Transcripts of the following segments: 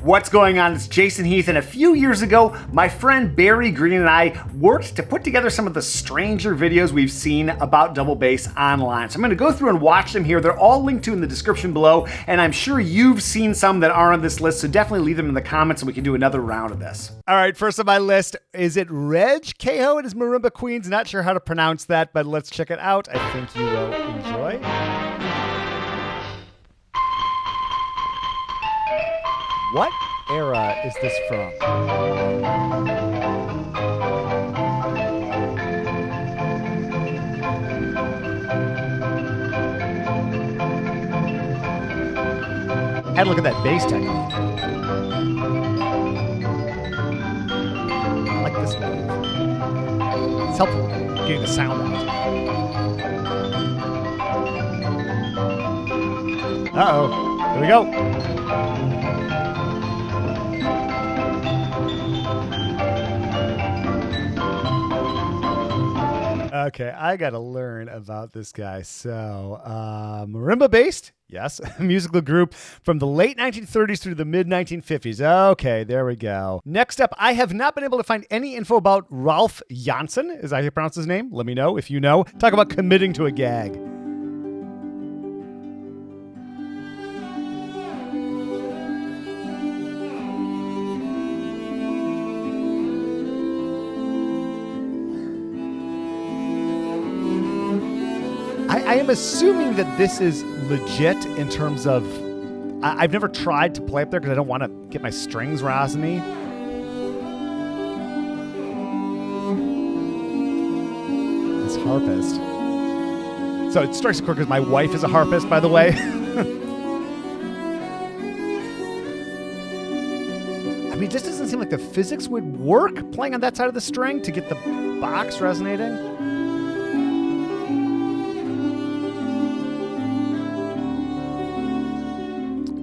What's going on? It's Jason Heath, and a few years ago, my friend Barry Green and I worked to put together some of the stranger videos we've seen about double bass online. So I'm gonna go through and watch them here. They're all linked to in the description below, and I'm sure you've seen some that are on this list, so definitely leave them in the comments and we can do another round of this. All right, first on my list, is it Reg Kehoe and his Marimba Queens? Not sure how to pronounce that, but let's check it out. I think you will enjoy. What era is this from? Had to look at that bass technique. I like this move. It's helpful getting the sound out. Uh-oh. Here we go. Okay, I gotta learn about this guy. So, marimba based, yes, musical group from the late 1930s through the mid 1950s. Okay, there we go. Next up, I have not been able to find any info about Ralph Janssen. Is that how you pronounce his name? Let me know if you know. Talk about committing to a gag. I am assuming that this is legit in terms of, I've never tried to play up there because I don't want to get my strings rousing me. This harpist. So it strikes a chord because my wife is a harpist, by the way. I mean, it just doesn't seem like the physics would work playing on that side of the string to get the box resonating.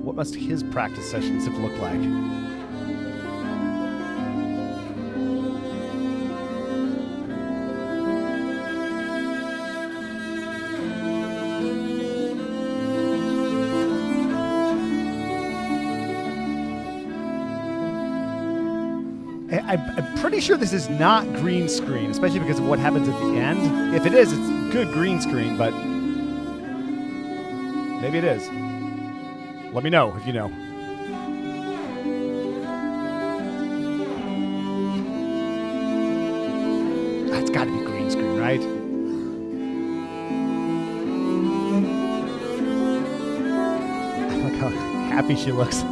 What must his practice sessions have looked like? I'm pretty sure this is not green screen, especially because of what happens at the end. If it is, it's good green screen, but maybe it is. Let me know if you know. That's got to be green screen, right? I like how happy she looks.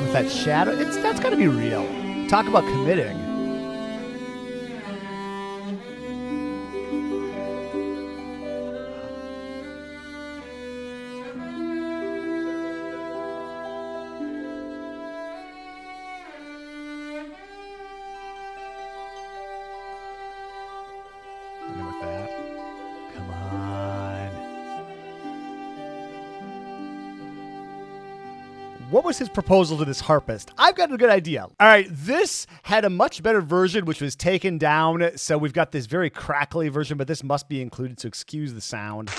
With that shadow, that's got to be real. Talk about committing. What was his proposal to this harpist? I've got a good idea. All right, this had a much better version, which was taken down. So we've got this very crackly version, but this must be included, so excuse the sound.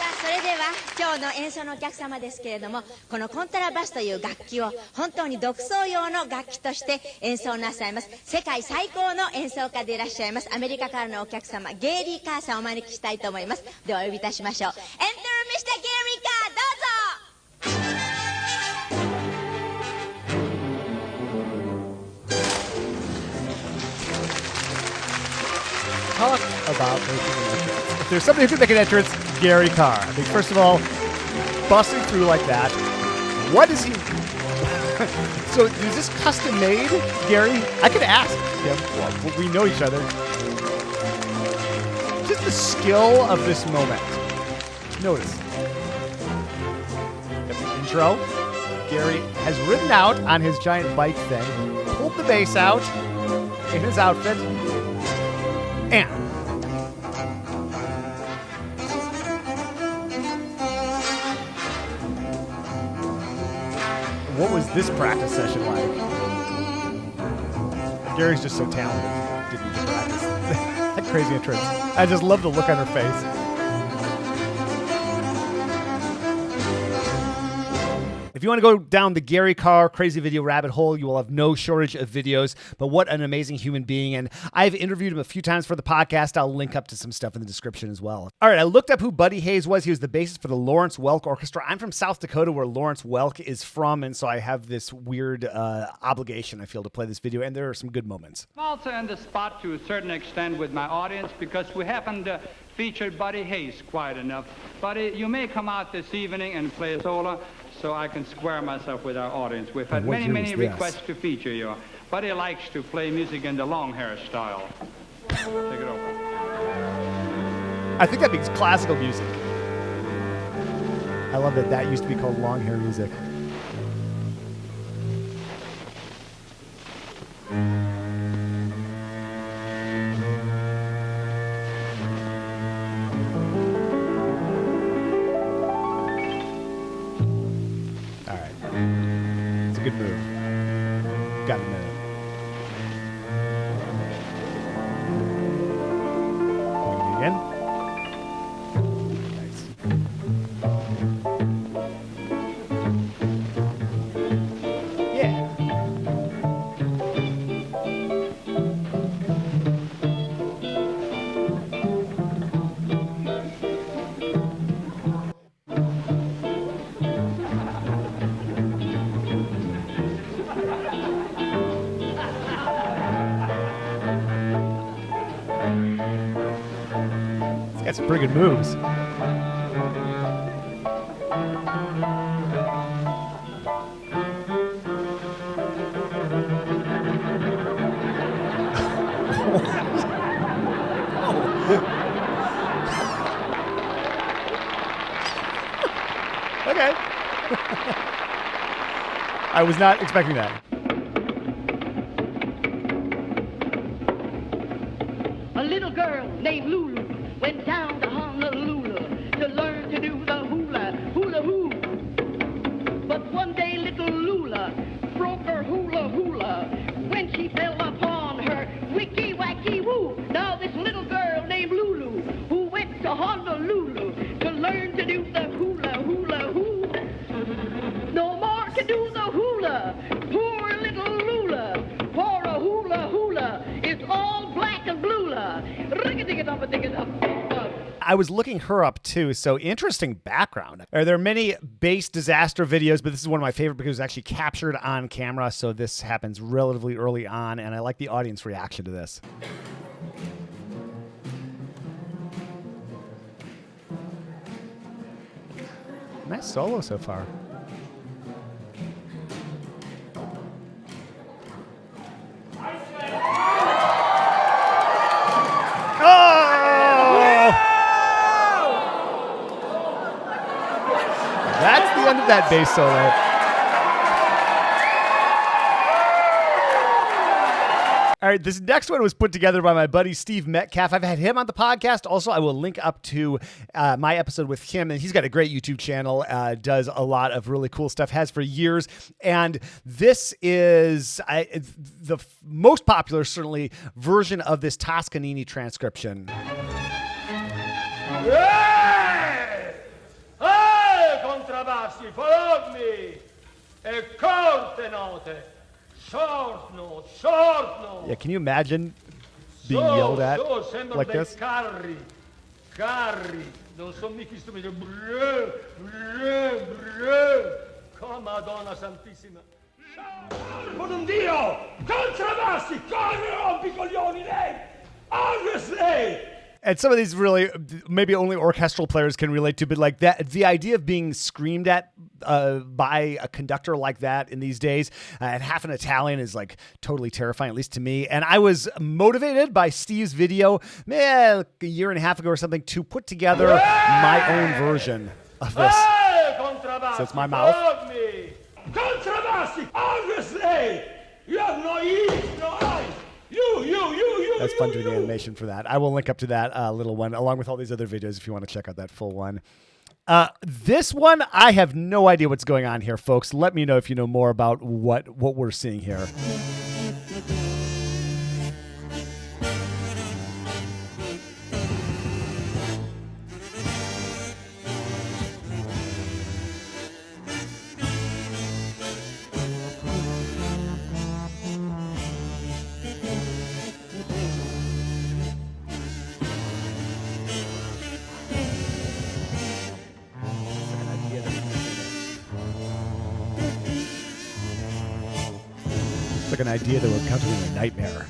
今日の演奏のお客様ですけれども、このコントラバスという楽器を本当に独奏用の楽器として演奏なさいます。世界最高の演奏家でいらっしゃいます。アメリカからのお客様、ゲイリー・カーさんをお招きしたいと思います。ではお呼びいたしましょう。Enter Mr. Gary Carr、どうぞ。Talk about making an entrance. If there's somebody who can make an entrance, Gary Karr. I think, first of all, busting through like that. What is he? So, is this custom made, Gary? I could ask him. Well, we know each other. Just the skill of this moment. Notice. At the intro, Gary has ridden out on his giant bike thing, pulled the bass out in his outfit, and what was this practice session like? Gary's just so talented. Didn't need to practice. That crazy entrance. I just love the look on her face. If you want to go down the Gary Karr crazy video rabbit hole, you will have no shortage of videos, but what an amazing human being. And I've interviewed him a few times for the podcast. I'll link up to some stuff in the description as well. All right, I looked up who Buddy Hayes was. He was the bassist for the Lawrence Welk Orchestra. I'm from South Dakota, where Lawrence Welk is from, and so I have this weird obligation, I feel, to play this video, and there are some good moments. I'm also in the spot to a certain extent with my audience because we happen to feature Buddy Hayes quite enough. Buddy, you may come out this evening and play a solo so I can square myself with our audience. We've had many requests to feature you. Buddy likes to play music in the long hair style. Take it over. I think that means classical music. I love that that used to be called long hair music. Good move. Got a minute. Can we do it again? Nice. Yeah. Got some pretty good moves. Okay. I was not expecting that. A little girl named Lulu went down to Honolulu to learn to do the hula hoo. But one day little Lula broke her hula when she fell upon her wicky wacky woo. Now this little girl named Lulu who went to Honolulu to learn to do the hula hoo. No more to do the hula. Poor little Lula. For a hula is all black and blue. Ring-a-ding-a-dum-a-ding-a-dum. I was looking her up too, so interesting background. There are many bass disaster videos, but this is one of my favorite because it was actually captured on camera, so this happens relatively early on, and I like the audience reaction to this. Nice solo so far. That's the end of that bass solo. All right, this next one was put together by my buddy Steve Metcalf. I've had him on the podcast. Also, I will link up to my episode with him, and he's got a great YouTube channel, does a lot of really cool stuff, has for years. And this is the most popular, certainly, version of this Toscanini transcription. Contrabbassi, follow me! E corte note! Short note! Yeah, can you imagine being yelled at like this? Karr, non so mica strumento. Come Madonna Santissima. Con un Dio! Contrabbassi! Come rompi coglioni lei! Always lei! And some of these really, maybe only orchestral players can relate to, but like that, the idea of being screamed at by a conductor like that in these days, and half an Italian is like totally terrifying, at least to me. And I was motivated by Steve's video, a year and a half ago or something, to put together my own version of this. So it's my mouth. Contrabbassi, obviously! You have no ears, no eyes! That's fun doing the animation for that. I will link up to that little one, along with all these other videos if you want to check out that full one. This one, I have no idea what's going on here, folks. Let me know if you know more about what we're seeing here. like an idea that would come to me in a nightmare.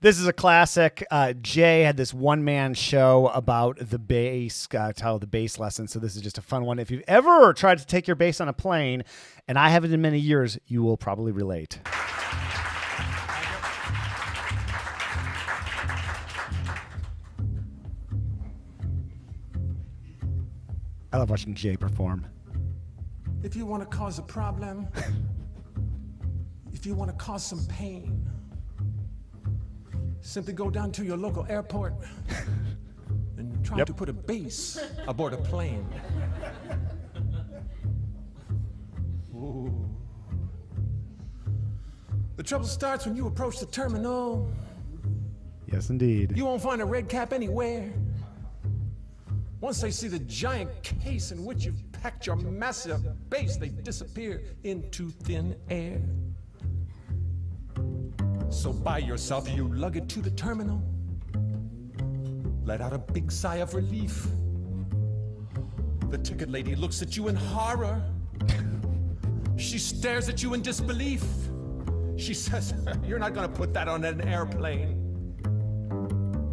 This is a classic. Jay had this one-man show about the bass, titled The Bass Lesson, so this is just a fun one. If you've ever tried to take your bass on a plane, and I haven't in many years, you will probably relate. I love watching Jay perform. If you want to cause a problem, if you want to cause some pain, simply go down to your local airport and try to put a bass aboard a plane. Ooh. The trouble starts when you approach the terminal. Yes, indeed. You won't find a red cap anywhere. Once they see the giant case in which you've packed your massive bass, they disappear into thin air. So by yourself, you lug it to the terminal. Let out a big sigh of relief. The ticket lady looks at you in horror. She stares at you in disbelief. She says, "You're not gonna put that on an airplane.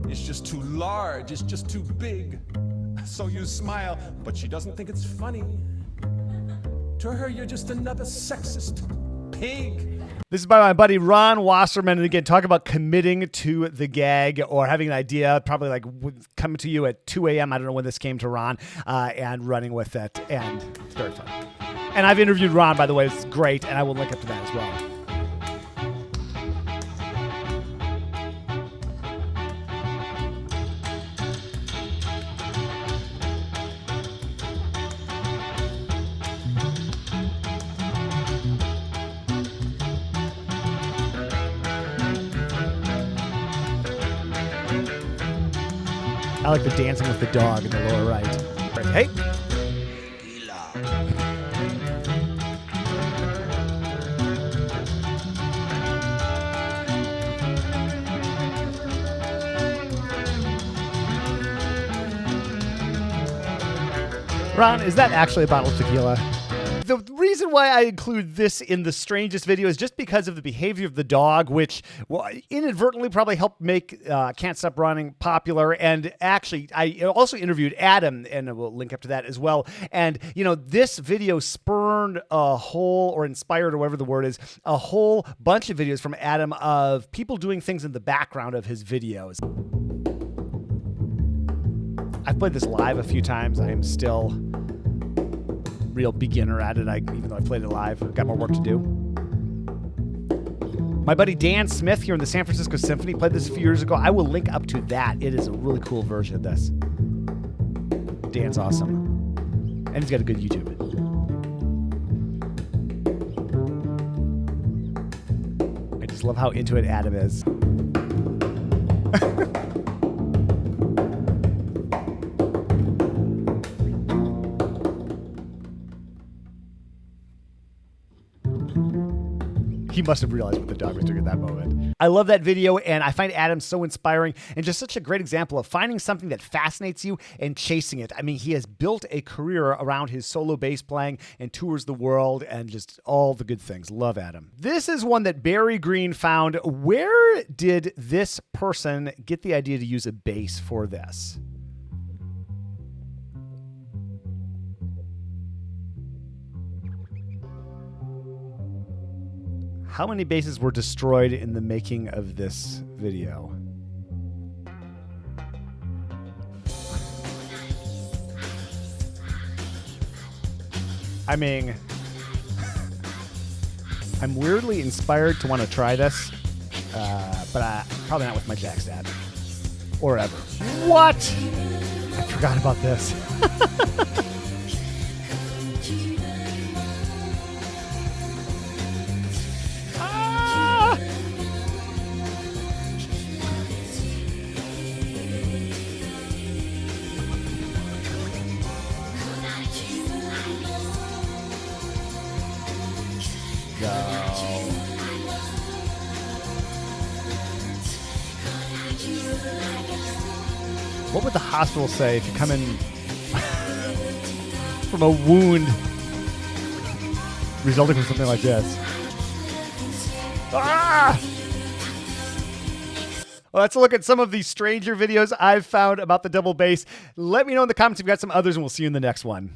It's just too large, it's just too big." So you smile, but she doesn't think it's funny. To her, you're just another sexist pig. This is by my buddy Ron Wasserman, and again, talk about committing to the gag or having an idea, probably like coming to you at 2 a.m. I don't know when this came to Ron, and running with it, and it's very fun. And I've interviewed Ron, by the way. It's great, and I will link up to that as well. I like the dancing with the dog in the lower right. Hey. Ron, is that actually a bottle of tequila? The reason why I include this in the strangest video is just because of the behavior of the dog, which inadvertently probably helped make Can't Stop Running popular. And actually, I also interviewed Adam, and we'll link up to that as well. And, you know, this video spurned a whole, or inspired, or whatever the word is, a whole bunch of videos from Adam of people doing things in the background of his videos. I've played this live a few times. I am still real beginner at it, even though I played it live. I've got more work to do. My buddy Dan Smith here in the San Francisco Symphony played this a few years ago. I will link up to that. It is a really cool version of this. Dan's awesome. And he's got a good YouTube. I just love how into it Adam is. He must have realized what the dog was doing at that moment. I love that video, and I find Adam so inspiring and just such a great example of finding something that fascinates you and chasing it. I mean, he has built a career around his solo bass playing and tours the world and just all the good things. Love Adam. This is one that Barry Green found. Where did this person get the idea to use a bass for this? How many bases were destroyed in the making of this video? I mean, I'm weirdly inspired to want to try this, but probably not with my jack stab. Or ever. What? I forgot about this. What would the hospital say if you come in from a wound resulting from something like this? Ah! Well, let's look at some of the stranger videos I've found about the double bass. Let me know in the comments if you've got some others, and we'll see you in the next one.